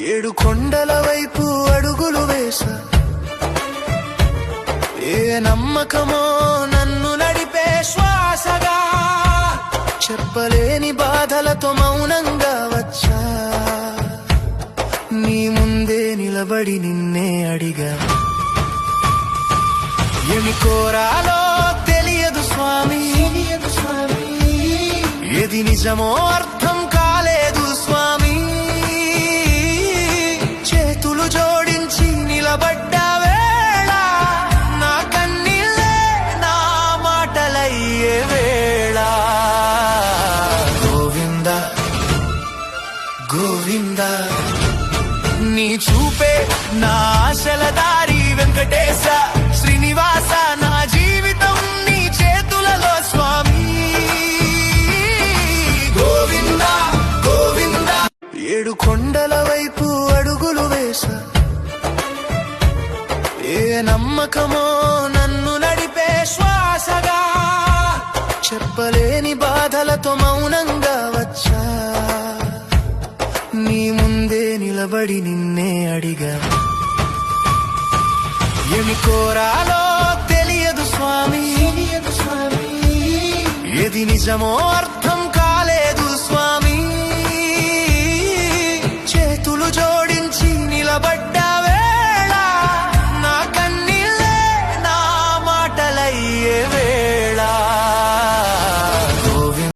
ఏడు కొండల వైపు అడుగులు వేసా, ఏ నమ్మకమో నన్ను నడిపే శ్వాసగా, చెప్పలేని బాధలతో మౌనంగా వచ్చా, నీ ముందే నిలబడి నిన్నే అడిగా. ఏమి కోరాలో తెలియదు స్వామి, ఏది నిజమో అర్థం కాలేదు స్వామి. చేతులు జోడించి నిలబడ్డ వేళ, నా కన్నీళ్ళే నా మాటలయ్యే వేళ. గోవింద గోవింద, నీ చూపే నా ఆశల దారి, వెంకటేశ శ్రీనివాస, నా జీవితం నీ చేతులలో స్వామి. గోవింద గోవింద, ఏడు కొండల వైపు అడుగులు వేసా, ఏ నమ్మకమో నన్ను నడిపే శ్వాసగా, చెప్పలేని బాధలతో మౌనంగా వచ్చా, నీ ముందే నిలబడి నిన్నే అడిగా. ఏమి కోరాలో తెలియదు స్వామి, ఏది నిజమో అర్థం